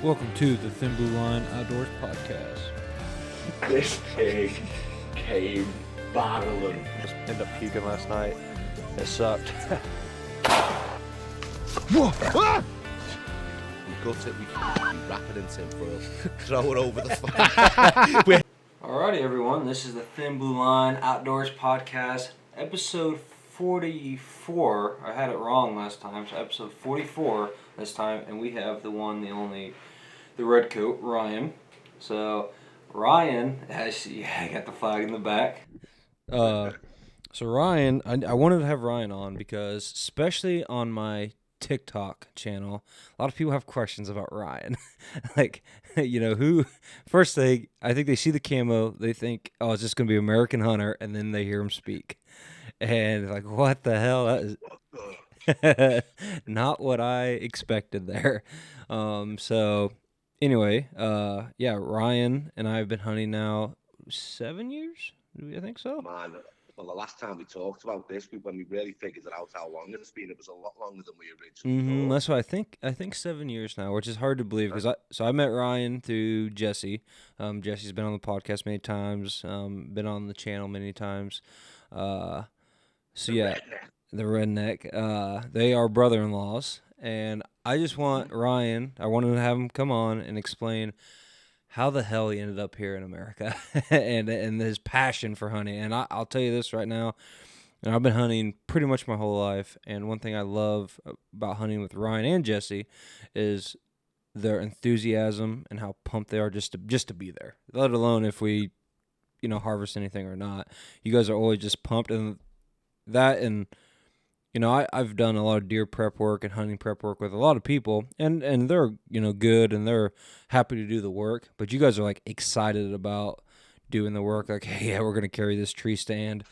Welcome to the Thin Blue Line Outdoors Podcast. This pig came barreling. Just ended up puking last night. It sucked. Whoa! Ah! We gut it, we wrap it in tinfoil, throw it over the fire. Alrighty, everyone. This is the Thin Blue Line Outdoors Podcast, episode 44. I had it wrong last time, so episode 44 this time, and we have the one, the only, the Redcoat, Ryan. So, Ryan, I got the flag in the back. So Ryan, I wanted to have Ryan on because, especially on my TikTok channel, a lot of people have questions about Ryan. Like, first thing, I think they see the camo, they think, oh, it's just going to be American Hunter, and then they hear him speak. And like, what the hell? That is not what I expected there. So anyway, Ryan and I have been hunting now 7 years. I think so. Man, well, the last time we talked about this, when we really figured out how long it's been, it was a lot longer than we originally thought. That's what I think. I think 7 years now, which is hard to believe because I met Ryan through Jesse. Jesse's been on the podcast many times. Been on the channel many times. The redneck. They are brother-in-laws, and I just want Ryan. I wanted to have him come on and explain how the hell he ended up here in America and his passion for hunting. And I'll tell you this right now, and I've been hunting pretty much my whole life, and one thing I love about hunting with Ryan and Jesse is their enthusiasm and how pumped they are just to be there, let alone if we, harvest anything or not. You guys are always just pumped, and that, and I've done a lot of deer prep work and hunting prep work with a lot of people, and they're, good, and they're happy to do the work, but you guys are, like, excited about doing the work, like, hey, yeah, we're going to carry this tree stand,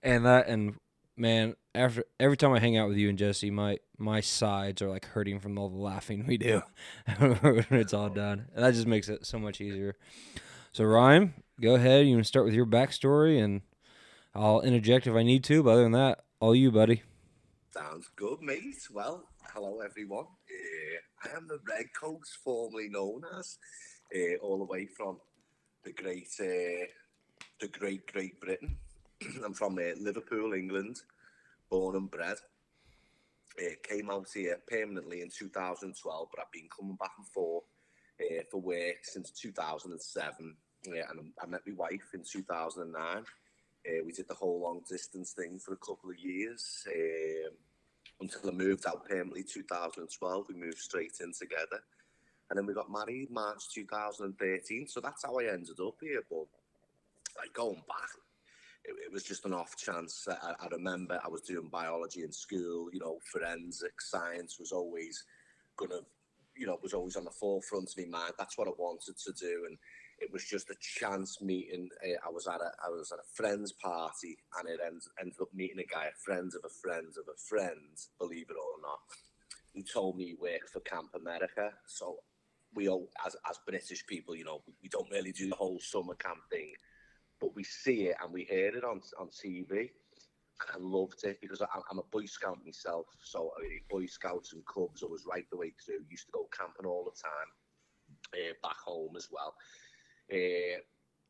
and man, after every time I hang out with you and Jesse, my sides are, like, hurting from all the laughing we do when it's all done, and that just makes it so much easier. So, Ryan, go ahead, you can start with your backstory, and I'll interject if I need to, but other than that, all you, buddy. Sounds good, mate. Well, hello, everyone. I am the Redcoats, formerly known as, all the way from the great Great Britain. I'm from Liverpool, England, born and bred. Came out here permanently in 2012, but I've been coming back and forth for work since 2007. And I met my wife in 2009. We did the whole long distance thing for a couple of years until I moved out permanently 2012. We moved straight in together. And then we got married March 2013. So that's how I ended up here. But like going back, it was just an off chance. I remember I was doing biology in school, forensic science was always was always on the forefront of my mind. That's what I wanted to do. And it was just a chance meeting. I was at a friend's party, and it ended up meeting a guy, a friend of a friend of a friend, believe it or not. He told me he worked for Camp America. So we all, as British people, we don't really do the whole summer camp thing, but we see it and we hear it on TV. And I loved it because I'm a Boy Scout myself. So Boy Scouts and Cubs, I was right the way through. Used to go camping all the time, back home as well.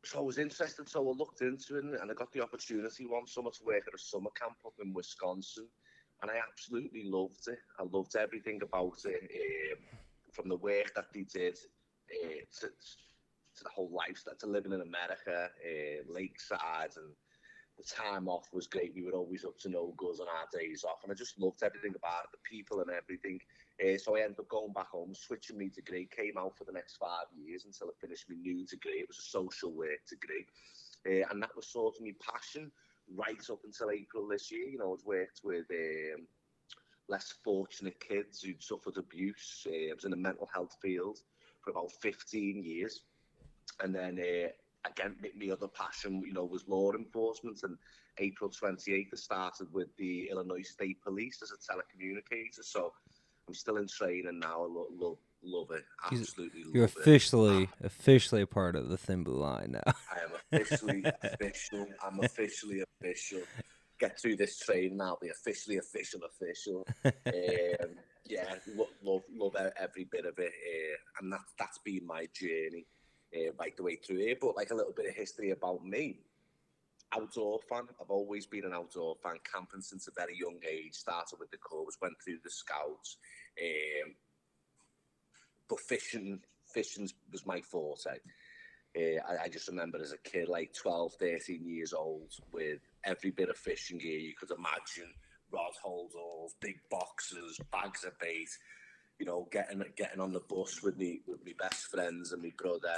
So I was interested, so I looked into it, and I got the opportunity one summer to work at a summer camp up in Wisconsin, and I absolutely loved it. I loved everything about it, from the work that they did to the whole lifestyle, to living in America, lakeside, and the time off was great. We were always up to no good on our days off, and I just loved everything about it, the people and everything. So I ended up going back home, switching my degree, came out for the next 5 years until I finished my new degree. It was a social work degree. And that was sort of my passion right up until April this year. I'd worked with less fortunate kids who'd suffered abuse. I was in the mental health field for about 15 years. And then, again, my other passion, was law enforcement. And April 28th, I started with the Illinois State Police as a telecommunicator. So I'm still in training now. I love it. Absolutely love it. You're officially a part of the Thin Blue Line now. I am officially official. I'm officially official. get through this training. I'll be officially official. Yeah, love every bit of it, and that's been my journey right the way through here. But like a little bit of history about me. Outdoor fan. I've always been an outdoor fan, camping since a very young age. Started with the Cubs, went through the Scouts, but fishing was my forte. I just remember as a kid, like 12, 13 years old, with every bit of fishing gear you could imagine, rod holders, big boxes, bags of bait, you know, getting on the bus with me best friends and my brother,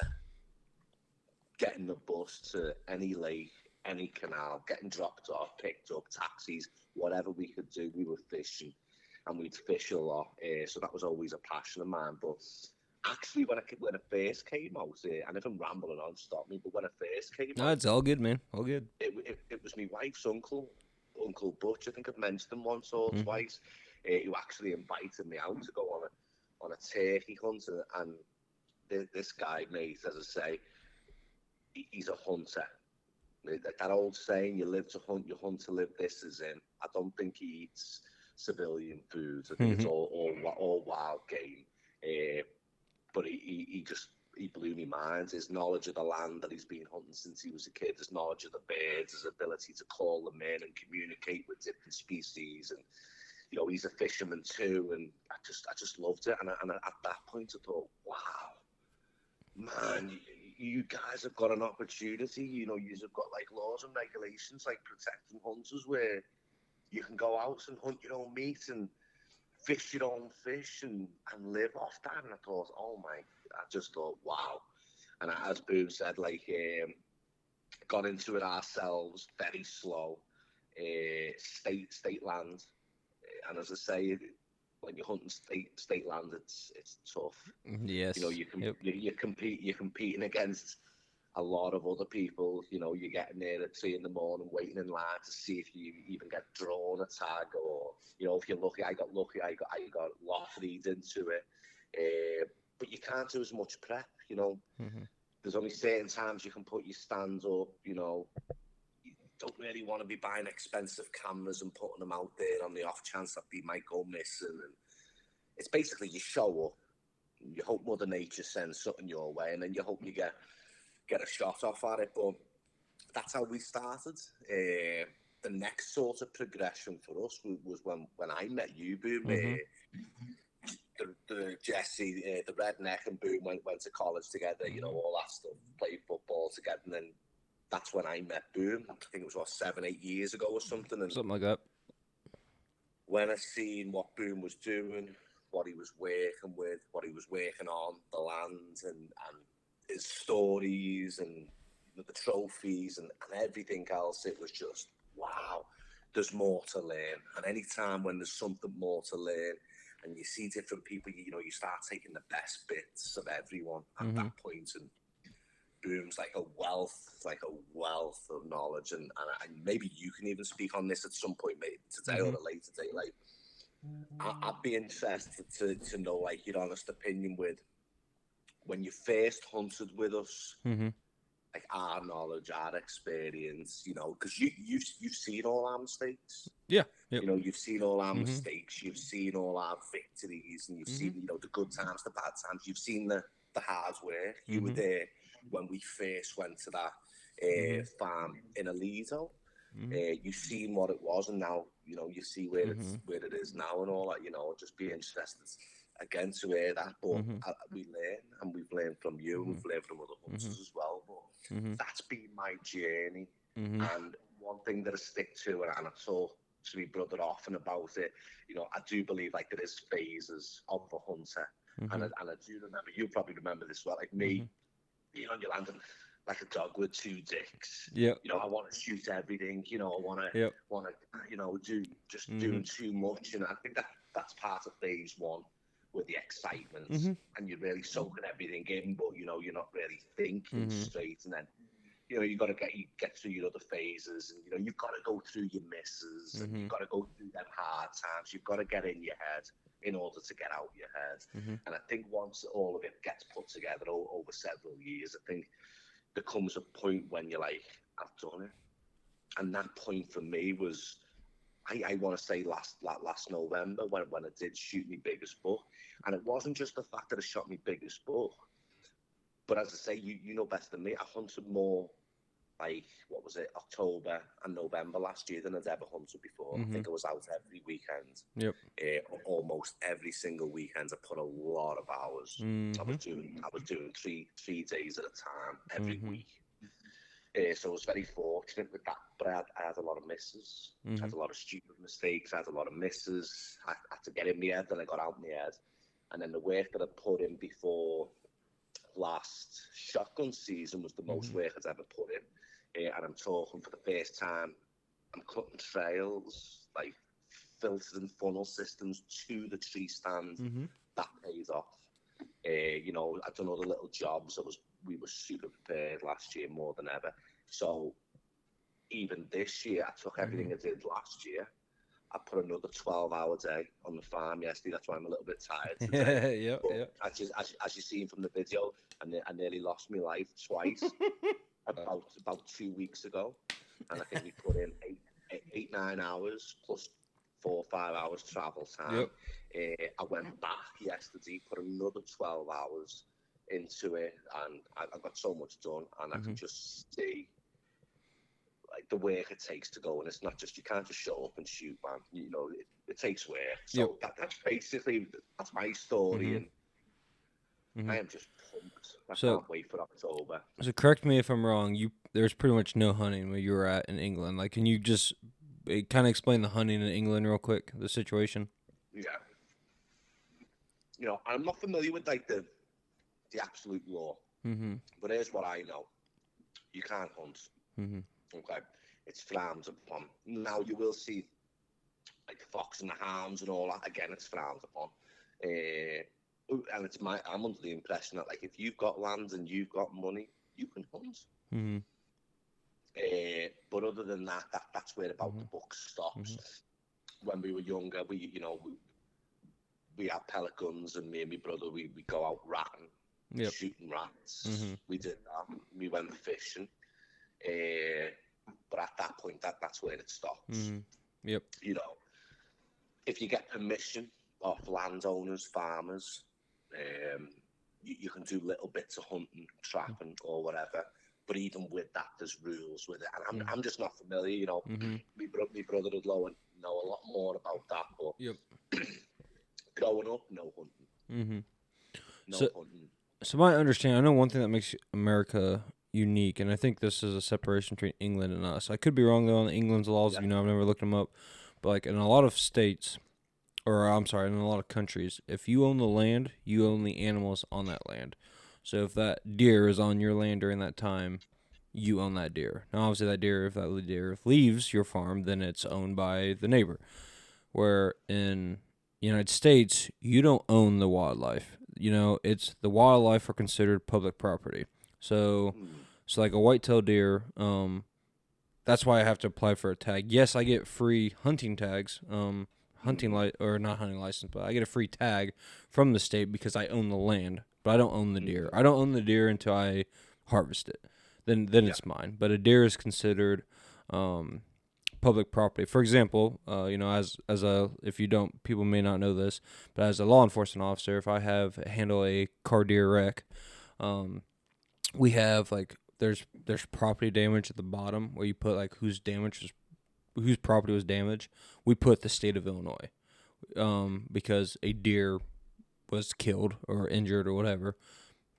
getting the bus to any lake, any canal, getting dropped off, picked up, taxis, whatever we could do, we were fishing, and we'd fish a lot. So that was always a passion of mine. But actually, when it first came out, and if I'm rambling on, stop me. But when it first came No, out, it's all good, man. All good. it was my wife's uncle, Uncle Butch. I think I've mentioned him once or twice. Who actually invited me out to go on a turkey hunt, and this guy, mate, as I say, he's a hunter. That old saying, "You live to hunt, you hunt to live." This is him. I don't think he eats civilian foods. I think it's all wild game. But he blew me mind. His knowledge of the land that he's been hunting since he was a kid, his knowledge of the birds, his ability to call them in and communicate with different species, and you know, he's a fisherman too. And I just loved it. And at that point, I thought, wow, man, you guys have got an opportunity. You know, you've got like laws and regulations like protecting hunters where you can go out and hunt your own meat and fish your own fish and live off that. And I thought, I just thought, wow. And as Boom said, like, got into it ourselves, very slow, state land. And as I say, when you're hunting state land, it's tough. Yes. You know, you're competing against a lot of other people. You know, you're getting there at 3 a.m, waiting in line to see if you even get drawn a tag, or you know, if you're lucky. I got lucky. I got lotteried into it. But you can't do as much prep. You know, there's only certain times you can put your stands up. You know, you don't really want to be buying expensive cameras and putting them out there on the off chance that they might go missing. And it's basically you show up, you hope Mother Nature sends something your way, and then you hope you get a shot off at it. But that's how we started. The next sort of progression for us was when I met you, Boom. The Jesse, the redneck, and Boom went to college together. You know, all that stuff. Played football together, and then that's when I met Boom. I think it was 7, 8 years ago or something. And something like that. When I seen what Boom was doing, what he was working with, what he was working on, the land, and his stories, and the trophies, and everything else, it was just, wow, there's more to learn. And any time when there's something more to learn, and you see different people, you know, you start taking the best bits of everyone at that point, and Boom's like a wealth of knowledge, and maybe you can even speak on this at some point, maybe today or at a later date. Like, I'd be interested to know, like, your honest opinion with when you first hunted with us, like our knowledge, our experience, you know, because you've seen all our mistakes. Yeah. Yep. You know, you've seen all our mistakes, you've seen all our victories, and you've seen, you know, the good times, the bad times. You've seen the hard work. You were there when we first went to that farm in Aledo. You've seen what it was, and now, you know, you see where it is now and all that. You know, just be interested again to hear that. But we learn, and we've learned from you, and we've learned from other hunters as well. But that's been my journey. And one thing that I stick to, and I talk to my brother often about it, you know, I do believe like there is phases of the hunter. And I do remember, you probably remember this well, like me being on your land and like a dog with 2 dicks. Yep. You know, I want to shoot everything. You know, I want to, you know, doing too much. And I think that's part of phase 1 with the excitement, and you're really soaking everything in, but you know, you're not really thinking straight. And then, you know, you got to get through your other phases, and you know, you've got to go through your misses, and you've got to go through them hard times. You've got to get in your head in order to get out your head. And I think once all of it gets put together over several years, I think there comes a point when you're like, I've done it. And that point for me was, I want to say last November when I did shoot my biggest buck. And it wasn't just the fact that I shot my biggest buck, but as I say, you know better than me, I hunted more like, what was it, October and November last year than I'd ever hunted before. I think I was out every weekend. Yep. Almost every single weekend. I put a lot of hours. I was doing three days at a time every week. So I was very fortunate with that, but I had a lot of misses. I had a lot of stupid mistakes. I had a lot of misses. I had to get in my head, then I got out in my head. And then the work that I put in before last shotgun season was the most work I'd ever put in. And I'm talking, for the first time, I'm cutting trails, like filtered and funnel systems to the tree stand. That pays off. You know, I've done all the little jobs. We were super prepared last year more than ever. So even this year, I took everything I did last year. I put another 12-hour day on the farm yesterday. That's why I'm a little bit tired today. Yep. As you've seen from the video, I nearly lost my life twice about 2 weeks ago. And I think we put in 9 hours plus 4 or 5 hours travel time. I went back yesterday, put another 12 hours into it, and I got so much done. And I can just see like the work it takes to go, and it's not just, you can't just show up and shoot, man. You know, it takes work. So that's basically, that's my story, and I am just pumped. I can't wait for October. So correct me if I'm wrong. There's pretty much no hunting where you were at in England. Like, can you just kind of explain the hunting in England real quick, the situation? Yeah. You know, I'm not familiar with like the absolute law, but here's what I know: you can't hunt. Okay, it's frowned upon. Now you will see like fox and the hounds and all that. Again, it's frowned upon. And I'm under the impression that like if you've got land and you've got money, you can hunt. But other than that, that's where about the book stops. When we were younger, we had pellet guns, and me and my brother, we go out ratting, shooting rats. We did that. We went fishing. But at that point, that's where it stops. Yep. You know, if you get permission off landowners, farmers, you can do little bits of hunting, trapping, or whatever. But even with that, there's rules with it, and I'm just not familiar. You know, my brother would know a lot more about that. But growing up, no hunting. No hunting. So my understanding, I know one thing that makes America unique, and I think this is a separation between England and us. I could be wrong though on England's laws. You know, I've never looked them up, but like in a lot of states, or I'm sorry, in a lot of countries, if you own the land, you own the animals on that land. So if that deer is on your land during that time, you own that deer. Now, obviously, if that deer leaves your farm, then it's owned by the neighbor. Where in the United States, you don't own the wildlife. You know, it's the wildlife are considered public property. So like a whitetail deer, that's why I have to apply for a tag. Yes, I get free hunting tags, not hunting license, but I get a free tag from the state because I own the land, but I don't own the deer. I don't own the deer until I harvest it. Then it's mine. But a deer is considered public property. For example, people may not know this, but as a law enforcement officer, if I handle a car deer wreck, we have like there's property damage at the bottom where you put like whose property was damaged. We put the state of Illinois, because a deer was killed or injured or whatever.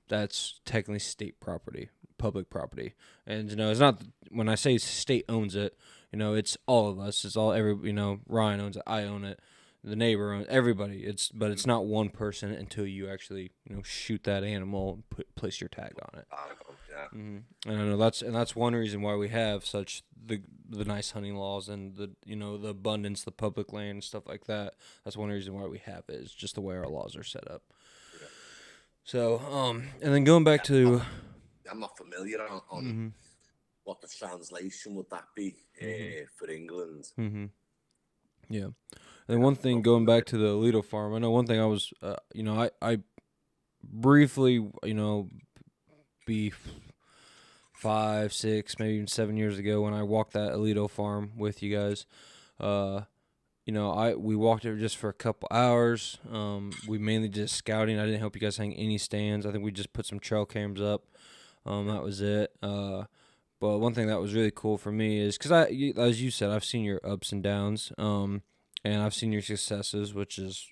That's technically state property, public property. And it's not, when I say state owns it, it's all of us. It's all Ryan owns it, I own it, the neighbor owns it, everybody. But it's not one person until you actually shoot that animal and place your tag on it. And I know that's one reason why we have such the nice hunting laws and the abundance, the public land and stuff like that. That's one reason why we have it, is just the way our laws are set up. Yeah. So and then going back to, I'm not familiar on what the translation would that be for England. Yeah. And one thing, going back to the Alito farm, I know one thing I was I briefly 5, 6, maybe even 7 years ago when I walked that Alito farm with you guys. We walked it just for a couple hours. We mainly just scouting. I didn't help you guys hang any stands. I think we just put some trail cams up. That was it. But one thing that was really cool for me is because as you said, I've seen your ups and downs, and I've seen your successes, which is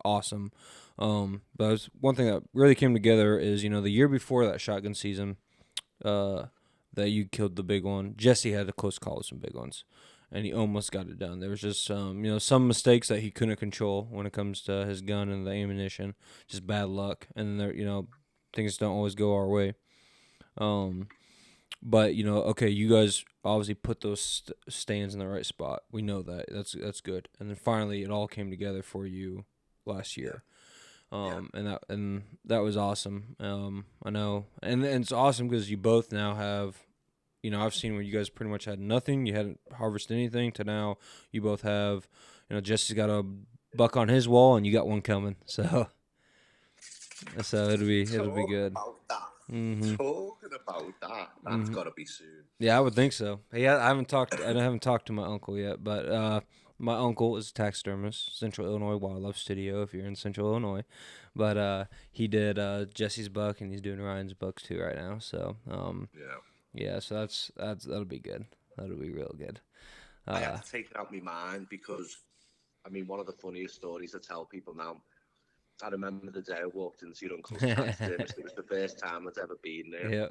awesome. But one thing that really came together is the year before that shotgun season, that you killed the big one. Jesse had a close call with some big ones, and he almost got it done. There was just some mistakes that he couldn't control when it comes to his gun and the ammunition, just bad luck, and things don't always go our way. But okay, you guys obviously put those stands in the right spot. We know that. That's good. And then finally, it all came together for you last year. And that was awesome. I know, and it's awesome because you both now have. I've seen where you guys pretty much had nothing. You hadn't harvested anything. To now, you both have. Jesse's got a buck on his wall, and you got one coming. So it'll be good. About that. Mm-hmm. Talking about that. That's got to be soon. Yeah, I would think so. Yeah, I haven't talked to my uncle yet, but my uncle is a taxidermist, Central Illinois Wildlife Studio. If you're in Central Illinois, but he did Jesse's buck, and he's doing Ryan's bucks too right now. So yeah. So that'll be good. That'll be real good. I have to take it out of my mind because, one of the funniest stories I tell people now. I remember the day I walked into your uncle's taxidermist. It was the first time I'd ever been there. Yeah.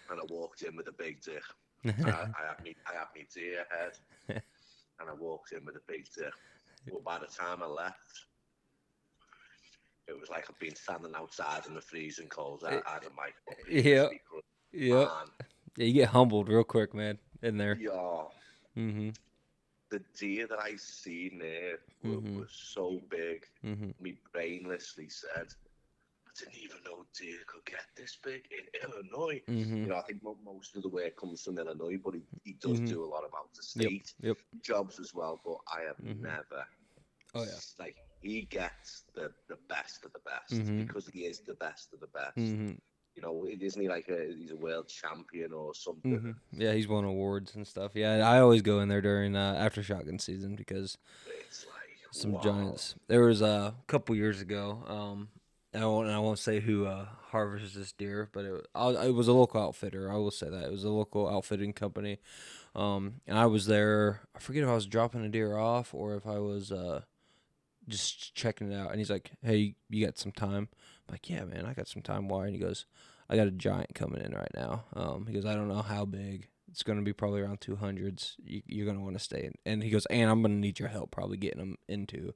And I walked in with a big dick. I had me deer head, and I walked in with a big dick. Well, by the time I left, it was like I'd been standing outside in the freezing cold. I had a mic. Yeah. Yeah, you get humbled real quick, man, in there. Yeah. Mm-hmm. The deer that I seen there was so big. Me brainlessly said, I didn't even know deer could get this big in Illinois. I think most of the work comes from Illinois, but he does do a lot of out-of-state jobs as well. But I have never. Oh yeah. Like he gets the best of the best because he is the best of the best. Isn't he like he's a world champion or something? Yeah, he's won awards and stuff. Yeah, I always go in there during after shotgun season because it's like some giants. There was a couple years ago. I won't say who harvests this deer, but it was a local outfitter. I will say that it was a local outfitting company. And I was there. I forget if I was dropping a deer off or if I was just checking it out. And he's like, "Hey, you got some time?" I'm like, "Yeah, man, I got some time." Why? And he goes, "I got a giant coming in right now." He goes, "I don't know how big. It's going to be probably around 200s. You're going to want to stay in." And he goes, "And I'm going to need your help probably getting them into."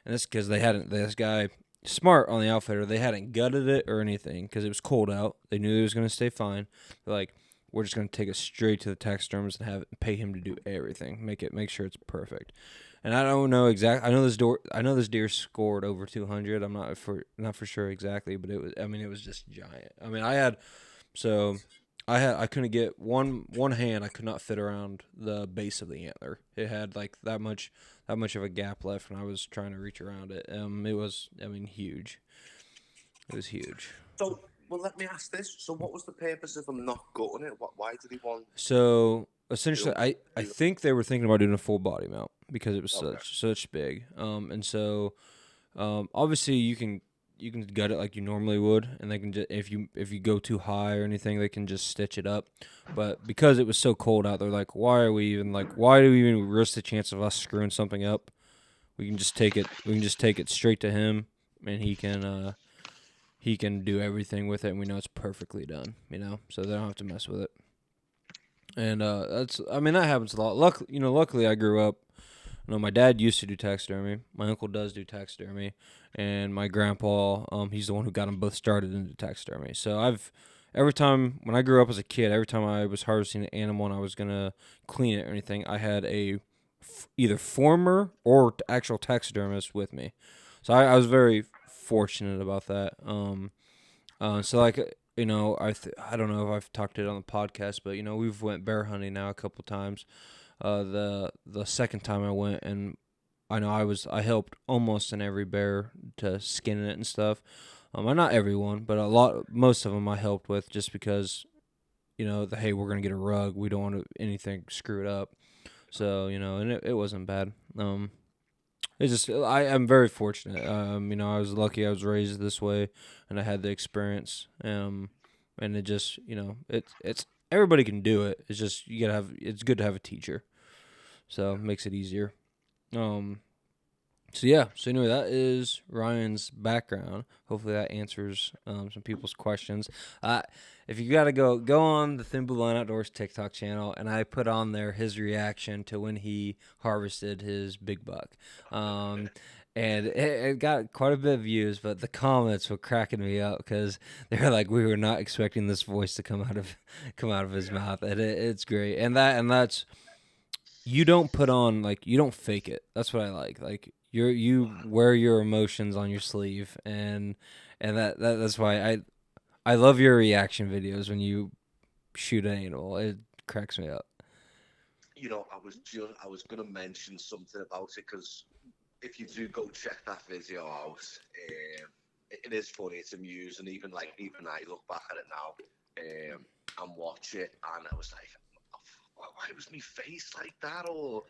And that's because this guy, smart on the outfitter, they hadn't gutted it or anything because it was cold out. They knew it was going to stay fine. They're like, "We're just going to take it straight to the taxidermist and pay him to do everything. Make sure it's perfect." And I don't know exactly. I know this deer scored over 200. I'm not for sure exactly, but it was just giant. I couldn't get one hand. I could not fit around the base of the antler. It had like that much of a gap left, and I was trying to reach around it. It was huge. It was huge. So, well, let me ask this. So, what was the purpose of him not gutting it? Why did he want? So essentially, I think they were thinking about doing a full body mount because it was such big. And so obviously you can gut it like you normally would, and they can just if you go too high or anything, they can just stitch it up. But because it was so cold out, they're like, why do we even risk the chance of us screwing something up? We can just take it straight to him, and he can do everything with it, and we know it's perfectly done. So they don't have to mess with it. And that happens a lot. Luckily, I grew up. My dad used to do taxidermy. My uncle does do taxidermy, and my grandpa, he's the one who got them both started into taxidermy. So every time when I grew up as a kid, every time I was harvesting an animal and I was gonna clean it or anything, I had either former or actual taxidermist with me. So I was very fortunate about that. So like. I don't know if I've talked it on the podcast, but we've went bear hunting now a couple times. The second time I went, and I know I helped almost in every bear to skin it and stuff. Not everyone, but most of them I helped with just because hey, we're gonna get a rug. We don't want anything screwed up. So and it wasn't bad. It's just I'm very fortunate. I was lucky. I was raised this way, and I had the experience. And it just it's everybody can do it. It's just you gotta have. It's good to have a teacher, so it makes it easier. Um, so yeah. So anyway, that is Ryan's background. Hopefully that answers some people's questions. If you gotta go on the Thin Blue Line Outdoors TikTok channel, and I put on there his reaction to when he harvested his big buck. And it got quite a bit of views, but the comments were cracking me up because they're like, we were not expecting this voice to come out of his mouth, and it's great. And that's you don't put on you don't fake it. That's what I like. Like you wear your emotions on your sleeve, and that's why I love your reaction videos when you shoot an animal. It cracks me up. I was gonna mention something about it because if you do go check that video out, it is funny. It's amusing. Even I look back at it now, and watch it, and I was like, why was my face like that, or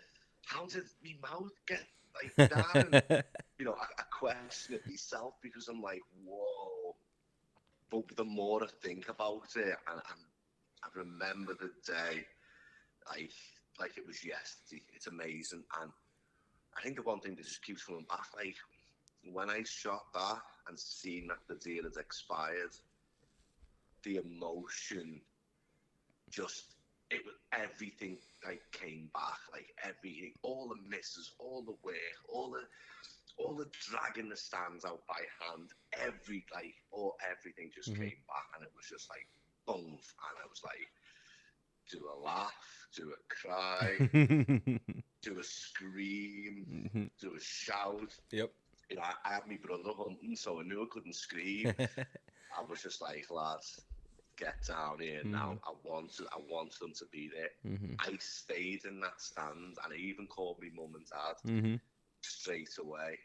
how did my mouth get like that? And I question it myself because I'm like, whoa. But the more I think about it, and I remember the day, like it was yesterday. It's amazing, and I think the one thing that just keeps coming back, like when I shot that and seen that the deal had expired, the emotion, just it was everything came back, like everything, all the misses, all the work, all the dragging the stands out by hand, everything just came back, and it was just like boom, and I was like, do a laugh, do a cry, do a scream, do a shout. Yep. I had my brother hunting, so I knew I couldn't scream. I was just like, lads, get down here now. I wanted them to be there. I stayed in that stand, and I even called my mum and dad straight away.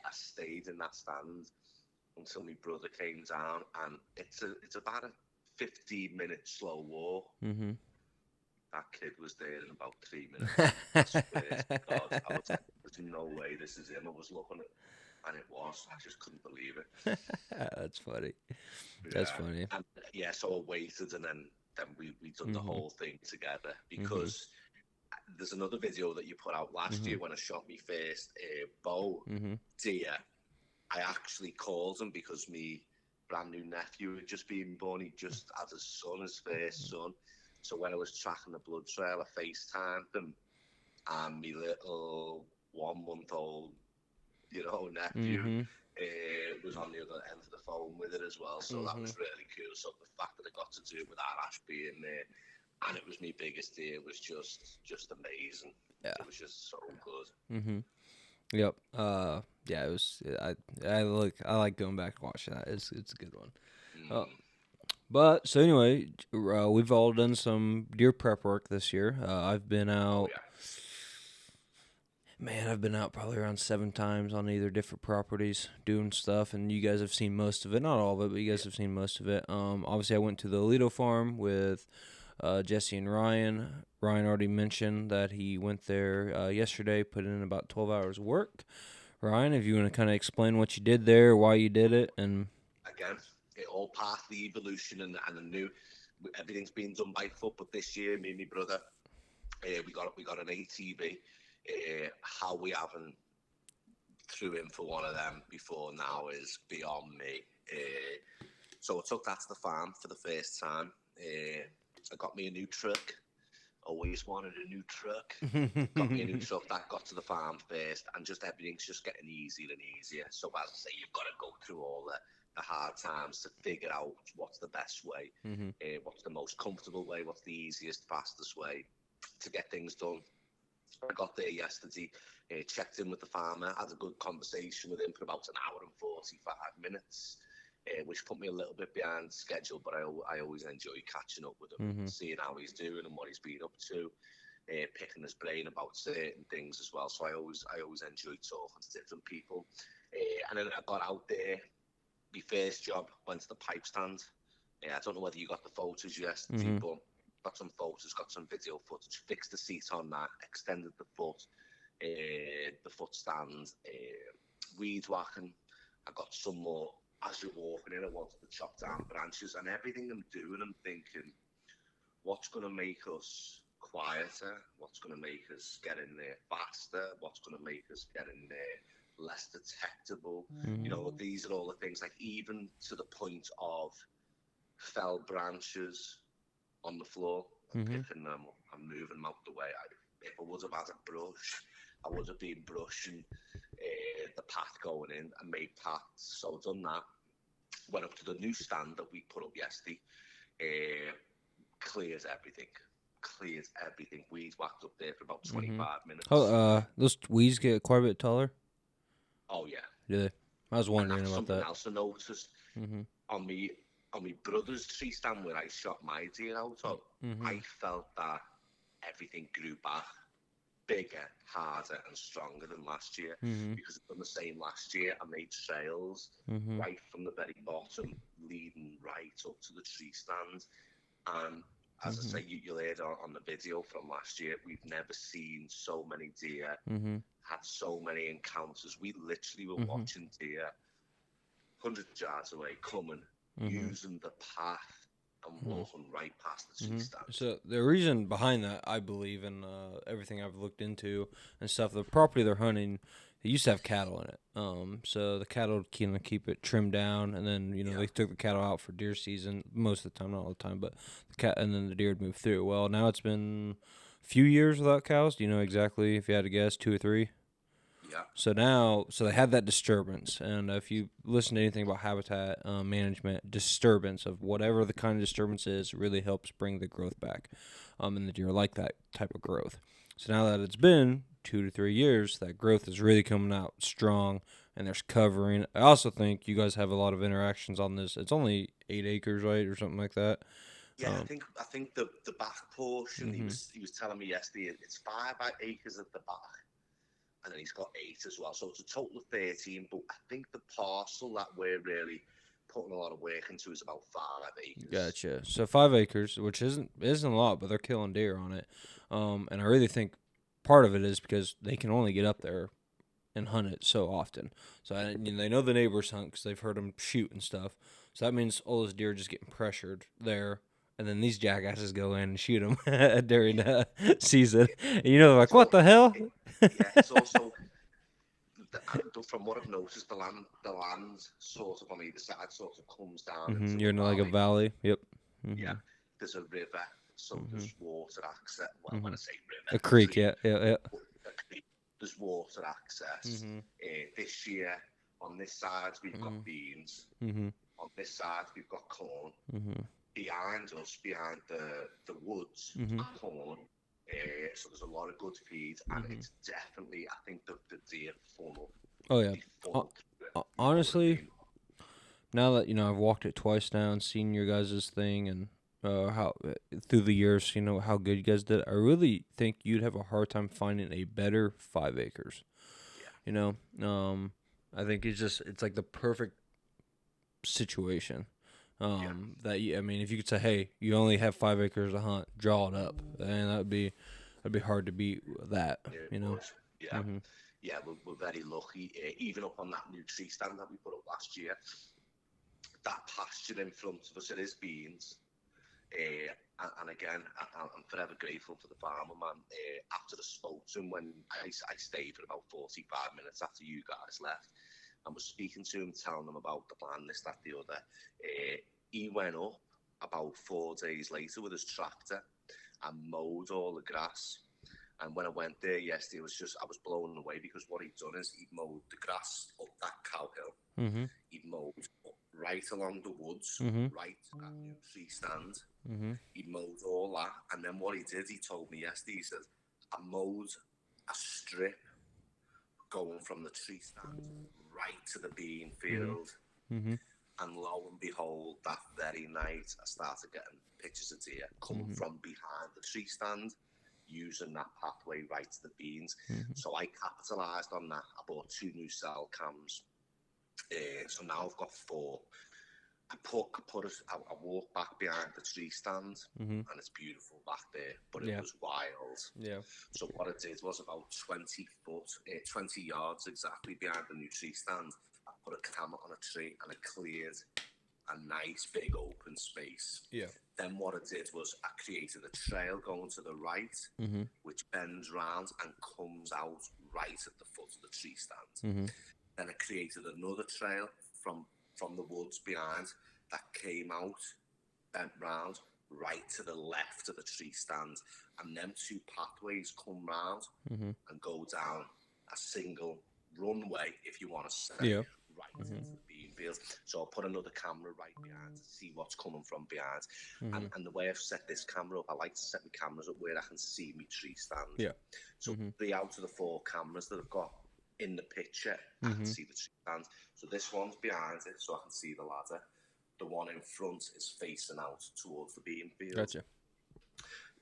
I stayed in that stand until my brother came down, and it's about a 15-minute slow walk. That kid was there in about 3 minutes. I swear to God, I was like, there's no way this is him. I was looking at it, and it was. I just couldn't believe it. That's funny. That's funny. And so I waited, and then we done the whole thing together, because there's another video that you put out last year when I shot my first bow deer. I actually called him because my brand new nephew had just been born. He just had his first son. So when I was tracking the blood trail, I FaceTimed him, and my little 1-month-old, nephew was on the other end of the phone with it as well. So that was really cool. So the fact that I got to do it with Arash being there, and it was my biggest deer, was just amazing. Yeah. It was just so good. Yep. Yeah. It was. I like going back and watching that. It's a good one. But so anyway, we've all done some deer prep work this year. I've been out. Man, I've been out probably around 7 times on either different properties doing stuff, and you guys have seen most of it. Not all of it, but you guys have seen most of it. Obviously, I went to the Alito farm with Jesse and Ryan. Ryan already mentioned that he went there yesterday, put in about 12 hours of work. Ryan, if you want to kind of explain what you did there, why you did it, and again, it all part of the evolution and the new. Everything's been done by foot, but this year, me and my brother, we got an ATV. How we haven't threw in for one of them before now is beyond me. So I took that to the farm for the first time. I got me a new truck. Always wanted a new truck. Got me a new truck. That got to the farm first, and just everything's just getting easier and easier. So as I say, you've got to go through all the hard times to figure out what's the best way, what's the most comfortable way, what's the easiest, fastest way to get things done. I got there yesterday, checked in with the farmer, had a good conversation with him for about an hour and 45 minutes, which put me a little bit behind schedule, but I always enjoy catching up with him, seeing how he's doing and what he's been up to, picking his brain about certain things as well. So I always enjoy talking to different people. And then I got out there. My first job went to the pipe stand. I don't know whether you got the photos yesterday, but got some photos, got some video footage, fixed the seat on that, extended the foot stand, weed whacking. I got some more. As you're walking in, I wanted to chop down branches, and everything I'm doing, I'm thinking, what's going to make us quieter? What's going to make us get in there faster? What's going to make us get in there less detectable? You know, these are all the things, like even to the point of fell branches on the floor, I'm picking them up, I'm moving them out the way. If I would have had a brush, I would have been brushing the path going in and made paths. So I've done that. Went up to the new stand that we put up yesterday. Clears everything. Weeds whacked up there for about 25 minutes. Oh, those weeds get quite a bit taller. Oh yeah. Do they? I was wondering about something that. else I noticed on me brother's tree stand where I shot my deer out of. I felt that everything grew back bigger, harder, and stronger than last year because I've done the same last year. I made trails right from the very bottom, leading right up to the tree stand. And as I say, you'll hear on the video from last year, we've never seen so many deer, had so many encounters. We literally were watching deer 100 yards away coming, using the path and walking right past the tree stand. So the reason behind that, I believe, and everything I've looked into and stuff, the property they're hunting, they used to have cattle in it. So the cattle kind of keep it trimmed down, and then they took the cattle out for deer season most of the time, not all the time, but and then the deer would move through. Well, now it's been a few years without cows. Do you know exactly, if you had to guess, 2 or 3? Yeah. So they had that disturbance, and if you listen to anything about habitat management, disturbance of whatever the kind of disturbance is really helps bring the growth back, and the deer like that type of growth. So now that it's been 2 to 3 years, that growth is really coming out strong, and there's covering. I also think you guys have a lot of interactions on this. It's only 8 acres, right, or something like that. Yeah, I think the back portion, he was telling me yesterday, it's 5 acres at the back. And then he's got 8 as well. So it's a total of 13. But I think the parcel that we're really putting a lot of work into is about 5 acres. Gotcha. So 5 acres, which isn't a lot, but they're killing deer on it. And I really think part of it is because they can only get up there and hunt it so often. So they know the neighbors hunt because they've heard them shoot and stuff. So that means all those deer are just getting pressured there. And then these jackasses go in and shoot them during season. And they're like, what the hell? It's also, from what I've noticed, the land sort of on either side sort of comes down. You're in like a valley. Yep. Yeah. There's a river, so there's water access. Well, when I say river, a creek. Yeah. There's water access. This year, on this side, we've got beans. On this side, we've got corn. Behind us, behind the woods, corn. So there's a lot of good feed, and it's definitely, I think, the deer funnel. Oh yeah. Honestly, now that I've walked it twice now and seen your guys' thing, and how through the years, how good you guys did. I really think you'd have a hard time finding a better 5 acres. Yeah. I think it's like the perfect situation. That if you could say, hey, you only have 5 acres to hunt, draw it up, and that'd be hard to beat that. Yeah. Yeah, we're very lucky. Even up on that new tree stand that we put up last year, that pasture in front of us, it is beans. And again, I'm forever grateful for the farmer man. After I spoke to him, when I stayed for about 45 minutes after you guys left, and was speaking to him, telling him about the plan, this, that, the other. He went up about 4 days later with his tractor and mowed all the grass. And when I went there yesterday, I was blown away, because what he'd done is he'd mowed the grass up that cow hill. He'd mowed up right along the woods, right to that new tree stand. He mowed all that. And then what he did, he told me yesterday, he said, I mowed a strip going from the tree stand right to the bean field. And lo and behold, that very night, I started getting pictures of deer coming from behind the tree stand, using that pathway right to the beans. So I capitalised on that. I bought 2 new cell cams. So now I've got 4. I walked back behind the tree stand, Mhm. and it's beautiful back there, but it Yeah. was wild. Yeah. So what I did was about 20 yards exactly behind the new tree stand. I put a camera on a tree and I cleared a nice big open space. Yeah. Then what I did was I created a trail going to the right, Mhm. which bends round and comes out right at the foot of the tree stand. Mhm. Then I created another trail from the woods behind that came out, bent round, right to the left of the tree stand, and them two pathways come round Mhm. and go down a single runway, if you want to say, Yeah. right into the bean field. So I'll put another camera right behind to see what's coming from behind. And the way I've set this camera up, I like to set my cameras up where I can see my tree stand. Yeah. So 3 out of the 4 cameras that I've got in the picture, I can see the tree stand. So this one's behind it, so I can see the ladder. The one in front is facing out towards the bean field. Gotcha.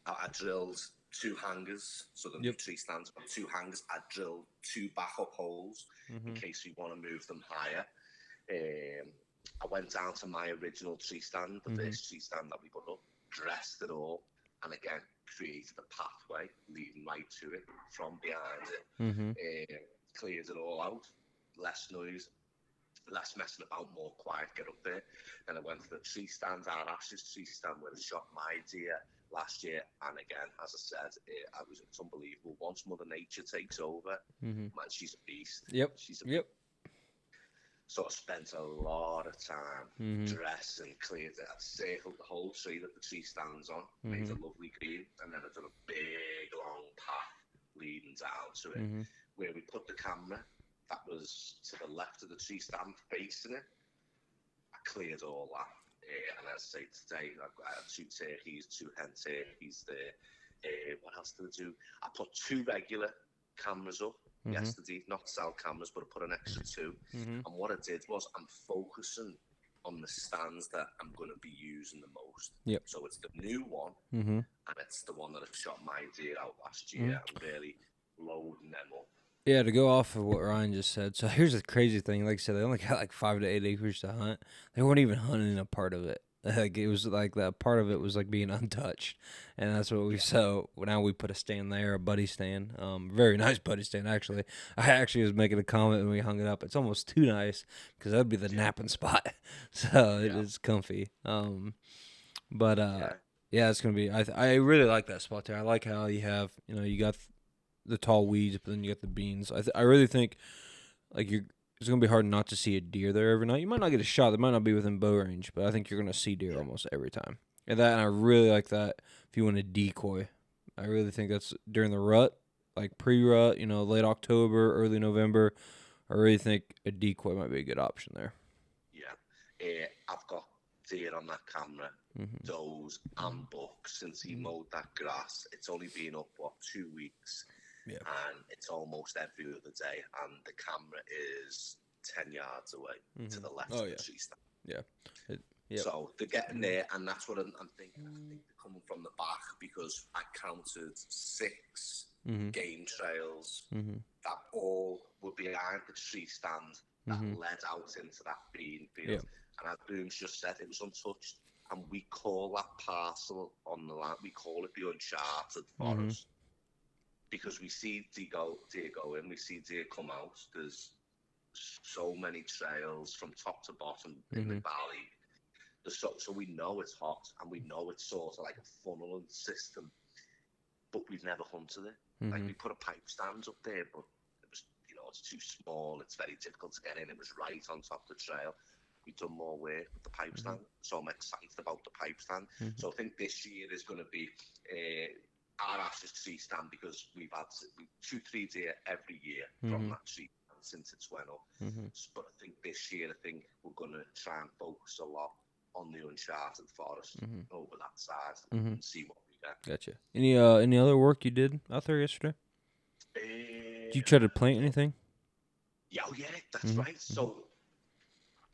I drilled 2 hangers, so the new tree stands got 2 hangers. I drilled 2 backup holes in case we want to move them higher. I went down to my original tree stand, the first tree stand that we put up, dressed it all, and again created a pathway leading right to it from behind it. Cleared it all out, less noise, less messing about, more quiet, get up there. Then I went to the tree stand, our Ash's tree stand, where I shot my deer last year. And again, as I said, it's unbelievable. Once Mother Nature takes over, man, she's a beast. Yep. She's a Yep. So I spent a lot of time dressing, cleared it. I circled the whole tree that the tree stands on, made a lovely green, and then I done a big long path leading down to it. Where we put the camera, that was to the left of the tree stand facing it. I cleared all that. And as I say, today I had 2 turkeys, 2 hen turkeys there. What else did I do? I put 2 regular cameras up yesterday, not cell cameras, but I put an extra 2. And what I did was I'm focusing on the stands that I'm going to be using the most. Yep. So it's the new one, and it's the one that I shot my deer out last year. I'm really loading them up. Yeah, to go off of what Ryan just said. So here's the crazy thing. Like I said, they only got like 5 to 8 acres to hunt. They weren't even hunting a part of it. Like it was like that part of it was like being untouched, and that's what we. So now we put a stand there, a buddy stand. Very nice buddy stand actually. I actually was making a comment when we hung it up. It's almost too nice because that'd be the napping spot. So it's comfy. But yeah, it's gonna be. I really like that spot there. I like how you have you got the tall weeds, but then you got the beans. I really think like it's gonna be hard not to see a deer there every night. You might not get a shot; they might not be within bow range, but I think you're gonna see deer almost every time. And I really like that. If you want to decoy, I really think that's during the rut, like pre-rut. Late October, early November. I really think a decoy might be a good option there. Yeah, I've got deer on that camera, does and bucks since he mowed that grass. It's only been up 2 weeks. Yeah. And it's almost every other day, and the camera is 10 yards away to the left of the tree stand. Yeah. Yep. So they're getting there, and that's what I'm thinking. I think they're coming from the back because I counted 6 game trails that all were behind the tree stand that led out into that bean field. Yep. And as Booms just said, it was untouched. And we call that parcel on the land, we call it the uncharted forest. Because we see deer go in, we see deer come out. There's so many trails from top to bottom in the valley. So we know it's hot, and we know it's sort of like a funneling system, but we've never hunted it. Like we put a pipe stand up there, but it was, it's too small. It's very difficult to get in. It was right on top of the trail. We've done more work with the pipe stand, so I'm excited about the pipe stand. So I think this year is going to be our Ash's tree stand because we've had 2-3 deer every year from that tree stand since it's went up. But I think this year, we're going to try and focus a lot on the uncharted forest over that side and see what we get. Gotcha. Any other work you did out there yesterday? Did you try to plant anything? Yeah, that's right. So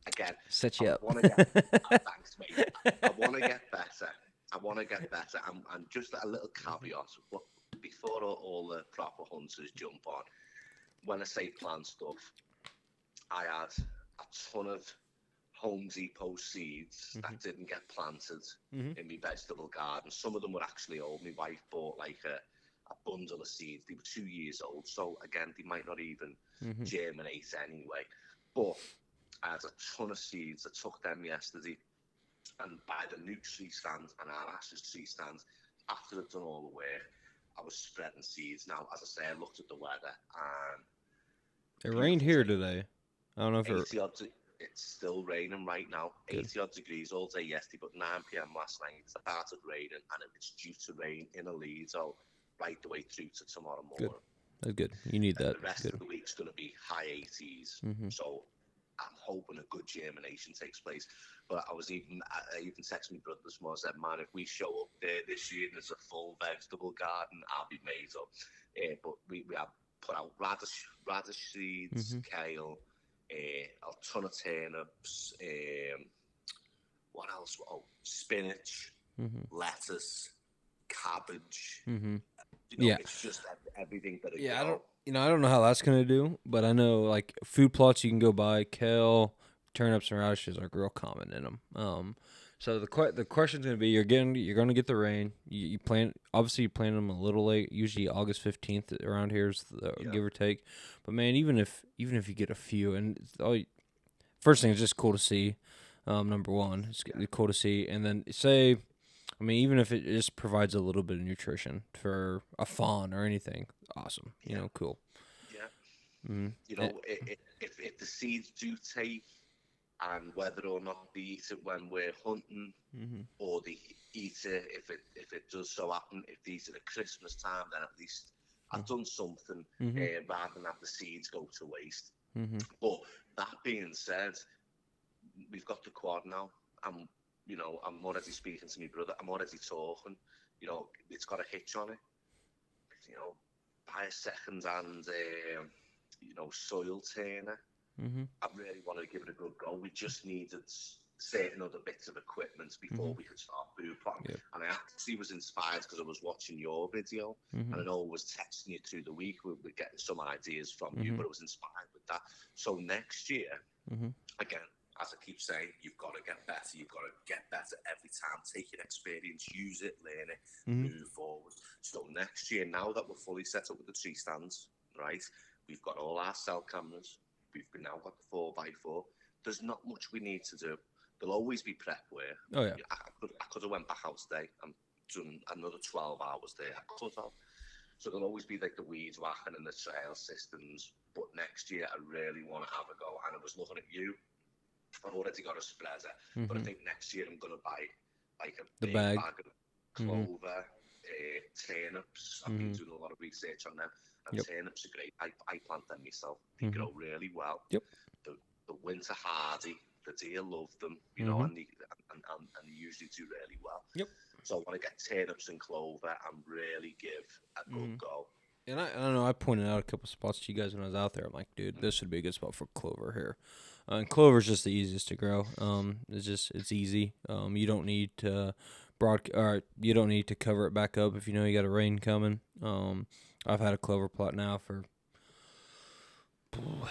again, set you up. Thanks, mate. I want to get better. And just a little caveat, but before all the proper hunters jump on, when I say plant stuff, I had a ton of Home Depot seeds that didn't get planted in my vegetable garden. Some of them were actually old. My wife bought like a bundle of seeds. They were 2 years old, so again, they might not even germinate anyway. But I had a ton of seeds. I took them yesterday, and by the new tree stand and our ashes tree stand, after I'd done all the work, I was spreading seeds. Now, as I say, I looked at the weather, and it rained here today. I don't know if 80 odd. It's still raining right now. Good. 80 odd degrees all day yesterday, but 9 p.m. last night it started raining, and it's due to rain in Aliso right the way through to tomorrow morning. Good. That's good. You need that. The rest Good. of the week's going to be high 80s, so I'm hoping a good germination takes place. But I even texted my brother this morning. I said, "Man, if we show up there this year and there's a full vegetable garden, I'll be made up." But we have put out radish seeds, kale, a ton of turnips. What else? Oh, spinach, lettuce, cabbage. It's just everything that I don't know how that's gonna do, but I know like food plots you can go buy kale, turnips, and radishes are real common in them. So the question's gonna be you're gonna get the rain. You plant you plant them a little late. Usually August 15th around here is give or take. But man, even if you get a few, and first thing is just cool to see. Number one, it's cool to see, and then even if it just provides a little bit of nutrition for a fawn or anything, awesome. Cool. Yeah. If the seeds do take, and whether or not they eat it when we're hunting, or they eat it if it does so happen, if they eat it at Christmas time, then at least I've done something rather than have the seeds go to waste. But that being said, we've got the quad now. I'm already speaking to my brother. I'm already talking. It's got a hitch on it. Buy a second-hand, soil turner. I really want to give it a good go. We just needed certain other bits of equipment before we could start food plotting. Yep. And I actually was inspired because I was watching your video, and I know I was texting you through the week. We're getting some ideas from you, but I was inspired with that. So next year, again, as I keep saying, you've got to get better. You've got to get better every time. Take your experience, use it, learn it, move forward. So next year, now that we're fully set up with the tree stands, right, we've got all our cell cameras. We've now got the 4x4. There's not much we need to do. There'll always be prep work. Oh, yeah. I could have went back out today and done another 12 hours there. I could have. So there'll always be like the weed whacking and the trail systems. But next year, I really want to have a go. And I was looking at you. I've already got a spreader. But I think next year I'm going to buy like a big bag of clover, turnips. I've been doing a lot of research on them. And turnips are great. I plant them myself. They grow really well. Yep. The winter hardy. The deer love them, and they usually do really well. Yep. So I want to get turnips and clover and really give a good go. And I don't know. I pointed out a couple spots to you guys when I was out there. I'm like, dude, this would be a good spot for clover here. And clover's just the easiest to grow. It's easy. You don't need to you don't need to cover it back up if you know you got a rain coming. I've had a clover plot now for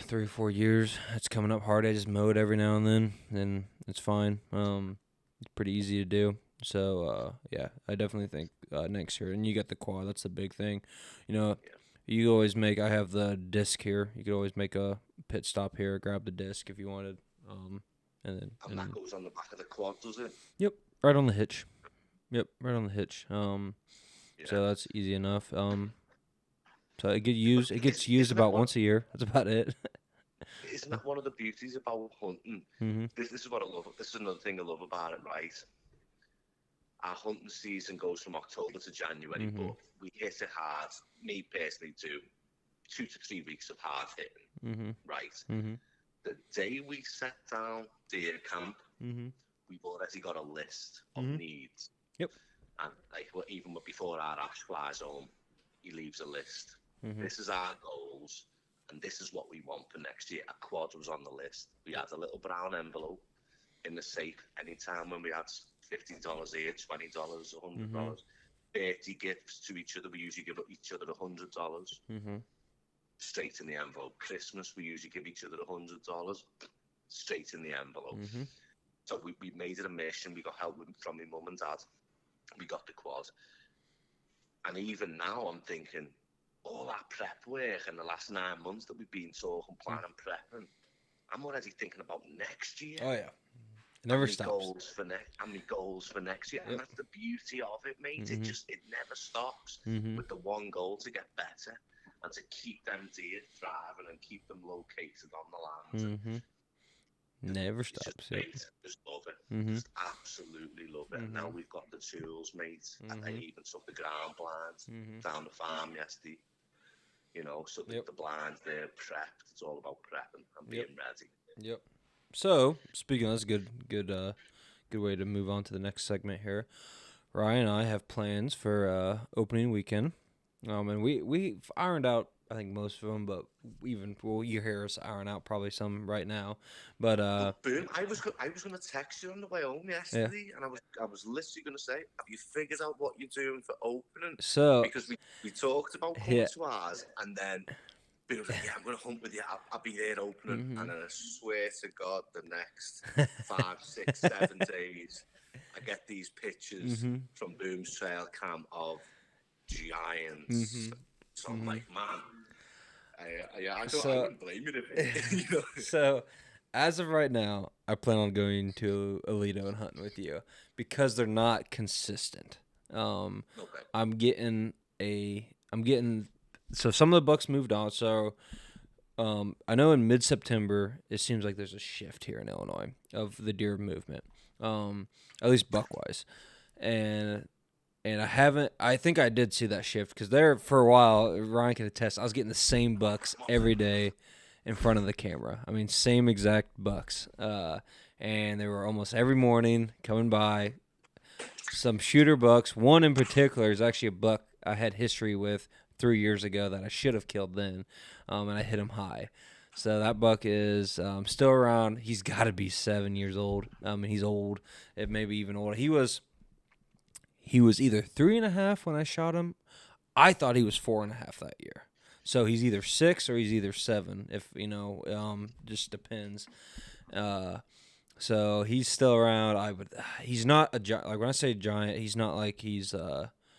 3 or 4 years. It's coming up hard. I just mow it every now and then, and it's fine. It's pretty easy to do. So yeah, I definitely think next year. And you got the quad. That's the big thing. You always make. I have the disc here. You could always make a pit stop here. Grab the disc if you wanted. And that goes on the back of the quad, does it? Yep, right on the hitch. Yep, right on the hitch. So that's easy enough. So it gets used about once a year. That's about it. Isn't that one of the beauties about hunting? This is what I love. This is another thing I love about it, right? Our hunting season goes from October to January, but we hit it hard. Me personally do 2 to 3 weeks of hard hitting, right? The day we set down deer camp, we've already got a list of needs. Yep. And even before our ash flies home, he leaves a list. This is our goals, and this is what we want for next year. A quad was on the list. We had a little brown envelope in the safe anytime when we had $50 here, $20, $100, 30 gifts to each other. We usually give each other $100 straight in the envelope. Christmas, we usually give each other $100. straight in the envelope. Mm-hmm. So we made it a mission. We got help from my mum and dad. We got the quad. And even now I'm thinking, all that prep work in the last 9 months that we've been talking, planning, prepping, I'm already thinking about next year. Oh, yeah. It never stops. My goals for next year. Yep. And that's the beauty of it, mate. Mm-hmm. It never stops Mm-hmm. with the one goal to get better and to keep them deer thriving and keep them located on the land. Mm-hmm. Never It's stops. just great. Just love it. Mm-hmm. Just absolutely love it. And now we've got the tools, mate. And I even took the ground blinds down the farm yesterday. You know, so the blinds, they're prepped. It's all about prepping and being ready. Yep. So, speaking of, that's a good way to move on to the next segment here. Ryan and I have plans for opening weekend. And we've ironed out, I think, most of them, but you hear us iron out probably some right now. But boom! I was going to text you on the way home yesterday, and I was literally going to say, have you figured out what you're doing for opening? So because we talked about coming to ours, and then Bill was like, yeah, I'm going to hunt with you. I'll be there opening, and then I swear to God, the next 5, 6, 7 days, I get these pictures from Boom's trail cam of giants. So I'm like, man, I wouldn't blame you if you know. So, as of right now, I plan on going to Alito and hunting with you because they're not consistent. Okay. I'm getting so some of the bucks moved on. So, I know in mid-September it seems like there's a shift here in Illinois of the deer movement, at least buck-wise, and I think I did see that shift because there for a while, Ryan can attest, I was getting the same bucks every day in front of the camera. I mean, same exact bucks. And they were almost every morning coming by. Some shooter bucks. One in particular is actually a buck I had history with 3 years ago that I should have killed then, and I hit him high. So that buck is still around. He's got to be 7 years old. He's old. It may be even older. He was either 3.5 when I shot him. I thought he was 4.5 that year. So he's either 6 or he's either 7. If just depends. So he's still around. He's not a giant. Like when I say giant, he's not like he's.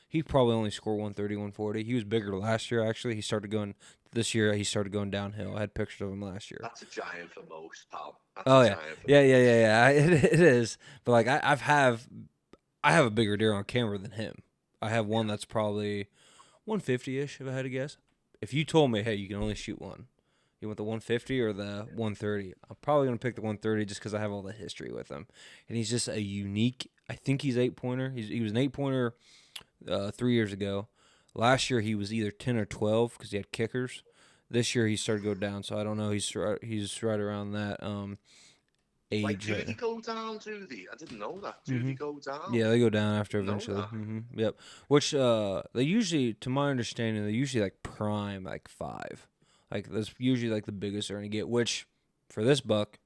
He probably only scored 130, 140. He was bigger last year. Actually, this year he started going downhill. I had pictures of him last year. That's a giant for most, pal. Yeah. It is. But like I have a bigger deer on camera than him. I have one that's probably 150-ish, if I had to guess. If you told me, hey, you can only shoot one, you want the 150 or the 130? I'm probably going to pick the 130 just because I have all the history with him. And he's just a unique, I think he's 8-pointer. He was an 8-pointer 3 years ago. Last year he was either 10 or 12 because he had kickers. This year he started to go down, so I don't know. He's right around that age. Like, do they go down, do they? I didn't know that. Do they go down? Yeah, they go down after eventually. Yep. Which they usually, to my understanding, they usually like prime like 5. Like that's usually like the biggest they're gonna get. Which for this buck,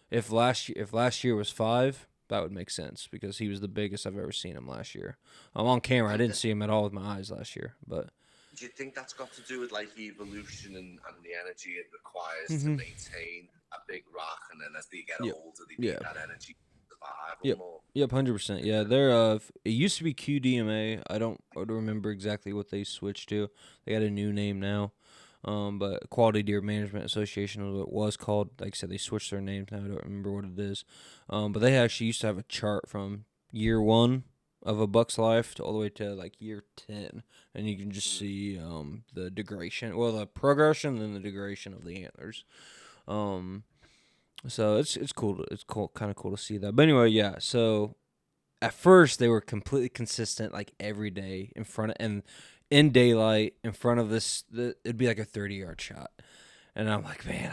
if last year was 5, that would make sense because he was the biggest I've ever seen him last year. On camera, I didn't see him at all with my eyes last year, but. Do you think that's got to do with like evolution and the energy it requires to maintain a big rock, and then as they get older, they need that energy to survive more? Yep, 100%. Yeah, they're it used to be QDMA. I don't remember exactly what they switched to. They got a new name now. But Quality Deer Management Association was what it was called. Like I said, they switched their names now. I don't remember what it is. But they actually used to have a chart from year 1 of a buck's life to all the way to like year 10, and you can just see the degradation, the progression and the degradation of the antlers. So it's cool. Kind of cool to see that. But anyway, yeah. So at first they were completely consistent, like every day in front of and in daylight in front of this. It'd be like a 30-yard shot. And I'm like, man,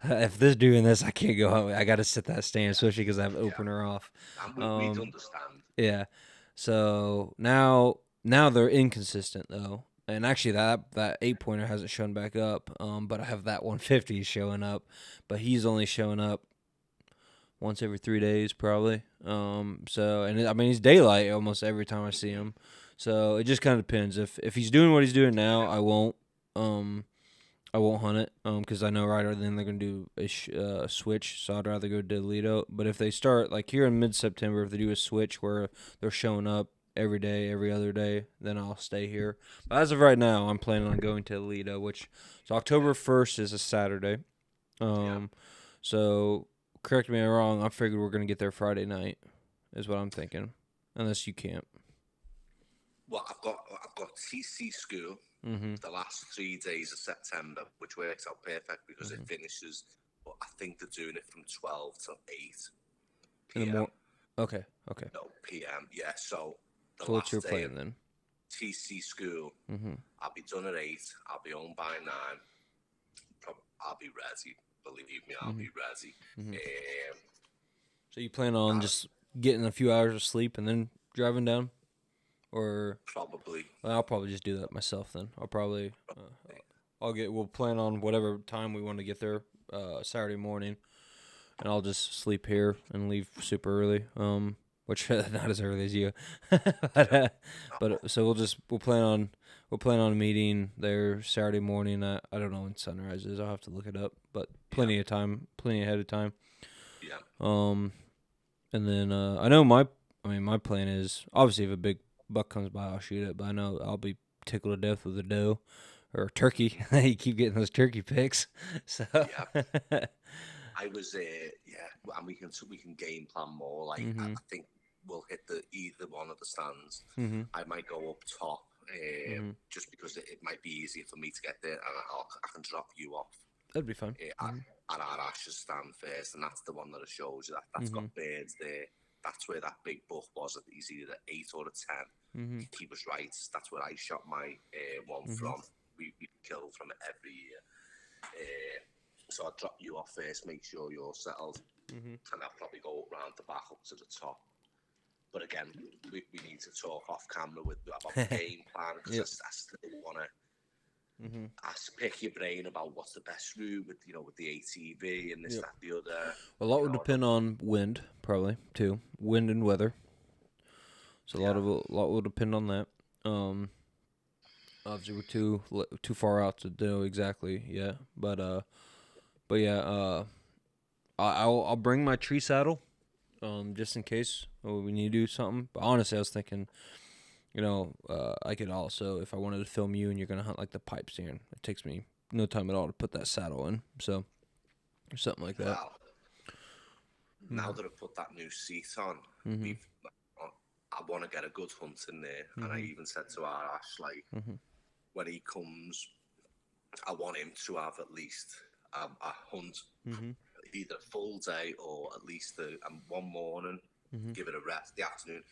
if they're doing this, I can't go home. I got to sit that stand, especially because I have opener off. We understand. Yeah. So now they're inconsistent though, and actually that 8-pointer hasn't shown back up. But I have that 150 showing up, but he's only showing up once every 3 days probably. He's daylight almost every time I see him. So it just kind of depends. If he's doing what he's doing now, I won't. I won't hunt it because I know right then they're gonna do a switch, so I'd rather go to Toledo. But if they start like here in mid-September, if they do a switch where they're showing up every day, every other day, then I'll stay here. But as of right now, I'm planning on going to Toledo, which so October 1st is a Saturday. Yeah. So correct me if I'm wrong. I figured we're gonna get there Friday night, is what I'm thinking, unless you can't. Well, I've got TC school Mm-hmm. the last 3 days of September, which works out perfect because it finishes. But I think they're doing it from 12 till 8 In the p.m. Okay. Okay. No, p.m. Yeah, so the So what's your last day of plan then? TC school, Mm-hmm. I'll be done at 8. I'll be home by 9. I'll be ready. Believe me, I'll be ready. So you plan on just getting a few hours of sleep and then driving down, or Probably. well, I'll probably just do that myself then. We'll plan on whatever time we want to get there Saturday morning, and I'll just sleep here and leave super early. Which not as early as you, but so we'll plan on meeting there Saturday morning. I don't know when sunrise is. I'll have to look it up, but plenty ahead of time. Yeah. And then I know my plan is obviously if a big buck comes by, I'll shoot it. But I know I'll be tickled to death with a doe or a turkey. You keep getting those turkey pics, so Yeah. I was and we can game plan more. Like I think we'll hit either one of the stands. I might go up top, just because it might be easier for me to get there, and I can drop you off. That'd be fun. At our Ashes stand first, and that's the one that shows you that's got birds there. That's where that big buck was. He's either 8 or 10. He was right. That's where I shot my one from. We kill from it every year. So I'll drop you off first, make sure you're settled, and I'll probably go round the back up to the top. But again, we need to talk off camera about the game plan, because I still want to pick your brain about what's the best route with the ATV and this, that, the other. A lot would depend on wind, probably too. Wind and weather. So a lot will depend on that. Obviously we're too far out to know exactly yet, but yeah, I'll bring my tree saddle, just in case we need to do something. But honestly, I was thinking, I could also, if I wanted to film you and you're gonna hunt like the pipe stand, it takes me no time at all to put that saddle in. So, or something like that. Well, now that I've put that new seat on, I want to get a good hunt in there. And I even said to our Ash, like, when he comes, I want him to have at least a hunt, either a full day or at least one morning, give it a rest, the afternoon,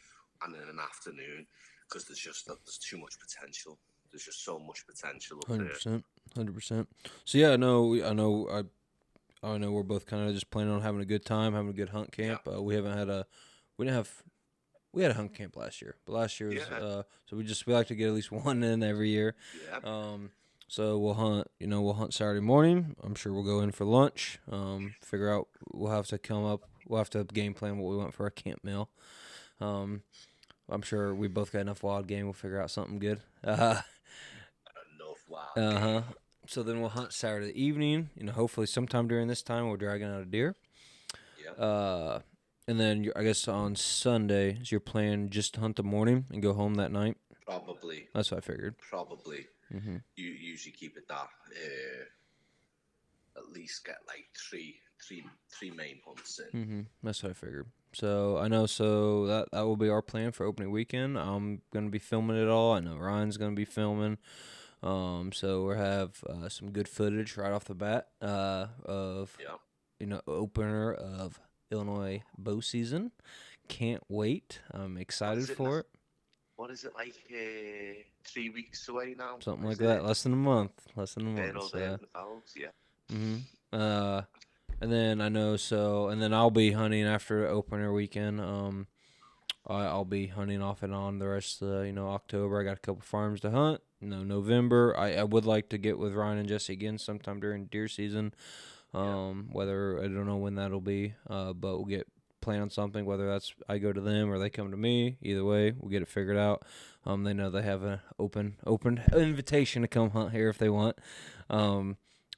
and then an afternoon, because there's too much potential. There's just so much potential up 100%, 100%. So yeah, I know we're both kind of just planning on having a good time, having a good hunt camp. Yeah. We had a hunt camp last year, but last year was so we like to get at least one in every year. Yeah. So we'll hunt Saturday morning. I'm sure we'll go in for lunch. Figure out we'll have to game plan what we want for our camp meal. I'm sure we both got enough wild game. We'll figure out something good. Enough wild. So then we'll hunt Saturday evening. Hopefully sometime during this time we're dragging out a deer. Yeah. And then I guess on Sunday is your plan just to hunt the morning and go home that night? Probably. That's what I figured. Probably. You usually keep it that. At least get like three main hunts in. That's what I figured. So I know. So that will be our plan for opening weekend. I'm gonna be filming it all. I know Ryan's gonna be filming. So we'll have some good footage right off the bat of opener of Illinois bow season. Can't wait. I'm excited for it. What is it like? 3 weeks away now. Something like that. Less than a month. And then I know. And then I'll be hunting after opener weekend. I'll be hunting off and on the rest of October. I got a couple farms to hunt. November. I would like to get with Ryan and Jesse again sometime during deer season. Whether I don't know when that'll be, but we'll plan on something. Whether that's I go to them or they come to me. Either way, we'll get it figured out. They know they have an open invitation to come hunt here if they want.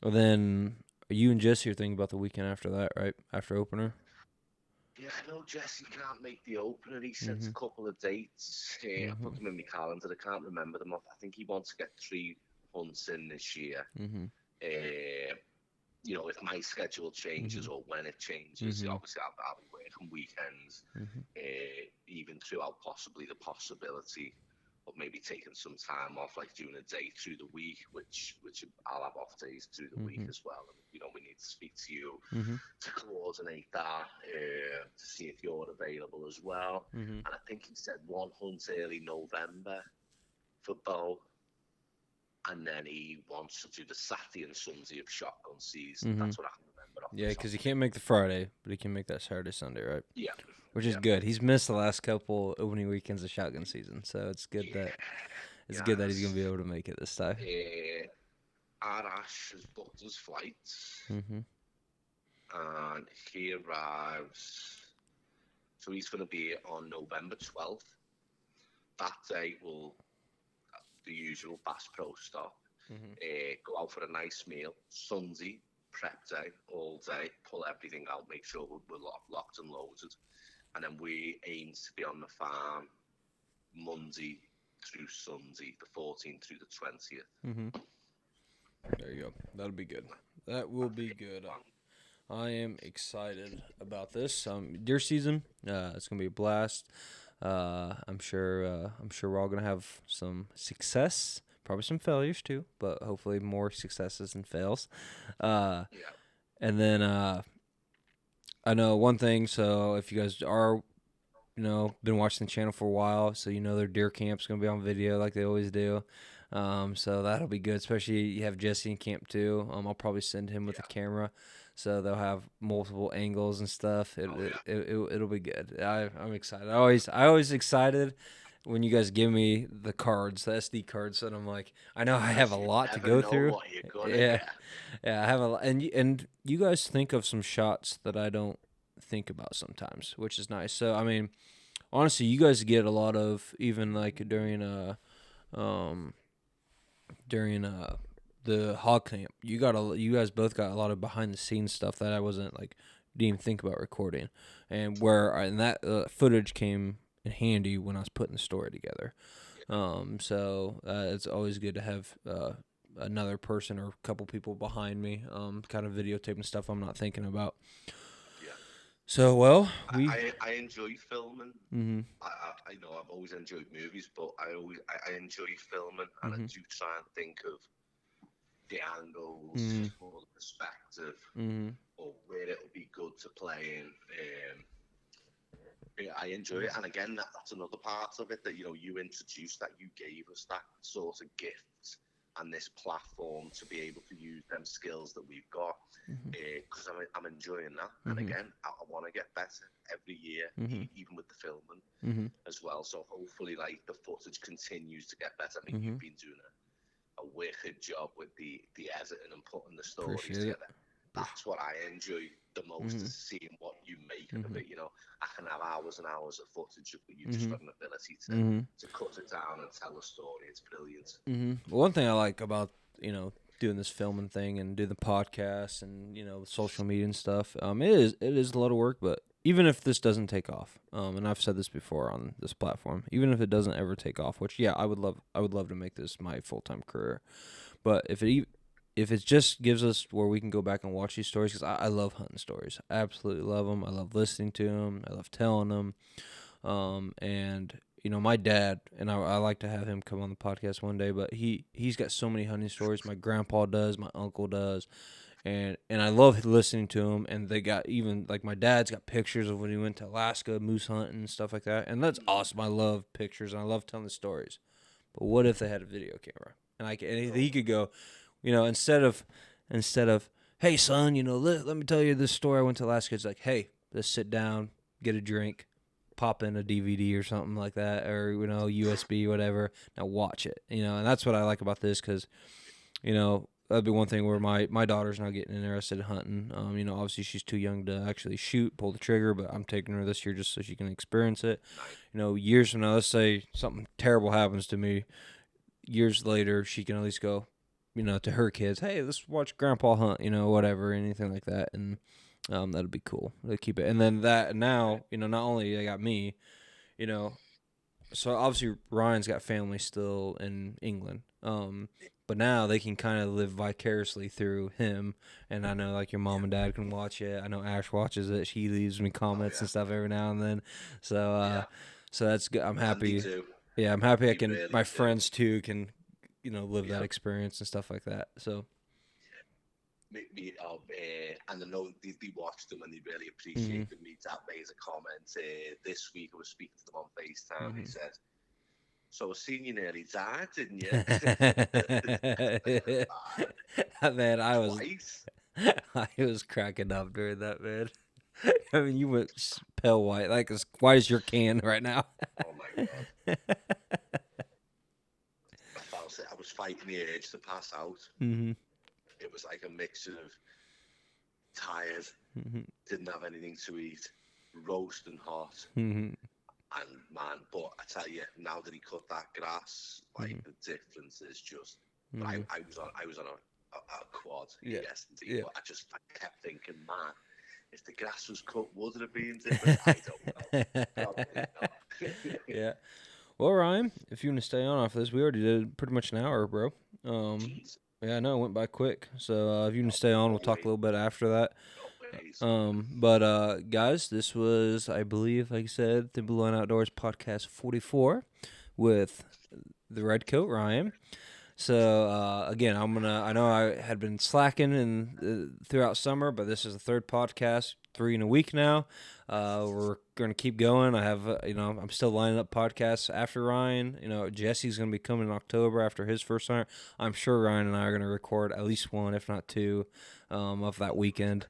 Well, then you and Jesse are thinking about the weekend after that, right? After opener. Yeah, I know Jesse can't make the opener. He sent Mm-hmm. a couple of dates. I Mm-hmm. put them in my calendar. I can't remember them off. I think he wants to get 3 hunts in this year. Mm-hmm. Uh, if my schedule changes Mm-hmm. or when it changes, Mm-hmm. obviously I'll be working weekends, Mm-hmm. even throughout possibly the possibility of maybe taking some time off, like doing a day through the week, which I'll have off days through the week Mm-hmm. as well. And, we need to speak to you Mm-hmm. to coordinate that, to see if you're available as well. Mm-hmm. And I think he said 1 hunt early November for bow, and then he wants to do the Saturday and Sunday of shotgun season. Mm-hmm. That's what I can remember off Yeah, the top because he of my can't make the Friday, but he can make that Saturday, Sunday, right? Yeah, Which is yeah, good. He's missed the last couple opening weekends of shotgun season, so yeah. it's good that he's gonna Yes. be able to make it this time. Arash has booked his flights, Mm-hmm. and he arrives. So he's going to be on November 12th. That day will the usual Bass Pro stop. Mm-hmm. Go out for a nice meal. Sunday, prep day, all day. Pull everything out. Make sure we're locked and loaded. And then we aim to be on the farm Monday through Sunday, the 14th through the 20th. Mm-hmm. There you go. That'll be good. That will be good. I am excited about this. Deer season. It's gonna be a blast. I'm sure. We're all gonna have some success. Probably some failures too, but hopefully more successes than fails. Yeah. And then I know one thing. So if you guys are, been watching the channel for a while, so their deer camp's gonna be on video like they always do. So that'll be good. Especially you have Jesse in camp too. I'll probably send him with a camera, so they'll have multiple angles and stuff. It'll be good. I'm excited. I always excited when you guys give me the cards, the SD cards, and I'm like, I know I have a lot to go through. What you're gonna Yeah, get. yeah, I have a lot, and you guys think of some shots that I don't think about sometimes, which is nice. So I mean, honestly, you guys get a lot of even like um during the hog camp. You guys both got a lot of behind the scenes stuff that I wasn't like didn't even think about recording, and that footage came in handy when I was putting the story together. So it's always good to have another person or a couple people behind me, kind of videotaping stuff I'm not thinking about. Yeah. So well, I enjoy filming. Mm-hmm. I know I've always enjoyed movies, but I enjoy filming, and I Mm-hmm. do try and think of the angles Mm-hmm. or the perspective Mm-hmm. or where it'll be good to play in. Yeah, I enjoy it, and again, that's another part of it that you introduced, that you gave us that sort of gift and this platform to be able to use them skills that we've got, because I'm enjoying that. And again, I want to get better every year, even with the filming as well. So hopefully, like, the footage continues to get better. I mean, you've been doing a wicked job with the editing and putting the stories Appreciate it. together. That's what I enjoy the most, is seeing what you make of it. I can have hours and hours of footage, but you just have an ability to cut it down and tell a story. It's brilliant. Well, one thing I like about doing this filming thing and doing the podcast and social media and stuff, it is a lot of work, but even if this doesn't take off, and I've said this before on this platform, even if it doesn't ever take off, which I would love to make this my full-time career, but if it just gives us where we can go back and watch these stories, because I love hunting stories. I absolutely love them. I love listening to them. I love telling them. And my dad, and I like to have him come on the podcast one day, but he's got so many hunting stories. My grandpa does, my uncle does, and I love listening to them. And they got, even like, my dad's got pictures of when he went to Alaska moose hunting and stuff like that, and that's awesome. I love pictures and I love telling the stories. But what if they had a video camera and he could go, instead of, hey son, let me tell you this story. I went to Alaska. It's like, hey, let's sit down, get a drink, pop in a DVD or something like that, or USB, whatever. Now watch it, and that's what I like about this, because that'd be one thing where my daughter's not getting interested in hunting. Obviously she's too young to actually pull the trigger, but I'm taking her this year just so she can experience it. Years from now, let's say something terrible happens to me. Years later, she can at least go, to her kids, hey, let's watch Grandpa hunt, whatever, anything like that, and that'd be cool to keep it. And then that now, not only they got me, you know, so obviously Ryan's got family still in England, but now they can kind of live vicariously through him. And I know like your mom and dad can watch it. I know Ash watches it. She leaves me comments and stuff every now and then. So so that's good. I'm Andy happy. too. Yeah, I'm happy. I He can. really My do. friends too can, live that Yeah. experience and stuff like that. So. And I know they watched them and they really appreciated me. That made a comment this week. I was speaking to them on FaceTime. He said, "So I seen you nearly died, didn't you?" Man, Twice. I was cracking up during that, man. I mean, you went pale white, like as white as your can right now. Oh my god! I was fighting the urge to pass out. Mm-hmm. It was like a mixture of tired, didn't have anything to eat, roasting hot, and man. But I tell you, now that he cut that grass, like the difference is just. But I was on a quad, yes, indeed. Yeah. But I kept thinking, man, if the grass was cut, would it have been different? I don't know. Probably not. Yeah. Well, Ryan, if you want to stay on off this, we already did pretty much an hour, bro. Jeez. Yeah, I know it went by quick. So if you want to stay on, we'll talk a little bit after that. But guys, this was, I believe, like I said, the Blue Line Outdoors podcast 44 with the Redcoat Ryan. So again, I know I had been slacking throughout summer, but this is the third podcast, 3 in a week now. We're gonna keep going. I have, I'm still lining up podcasts after Ryan. Jesse's gonna be coming in October after his first hunt. I'm sure Ryan and I are gonna record at least one, if not two, of that weekend.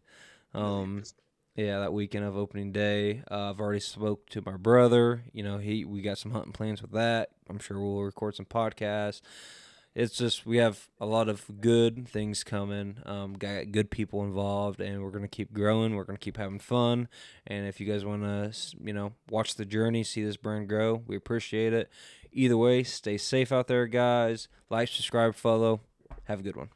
Yeah, that weekend of opening day. I've already spoke to my brother. We got some hunting plans with that. I'm sure we'll record some podcasts. It's just we have a lot of good things coming. Got good people involved, and we're gonna keep growing. We're gonna keep having fun. And if you guys want to, watch the journey, see this brand grow, we appreciate it. Either way, stay safe out there, guys. Like, subscribe, follow. Have a good one.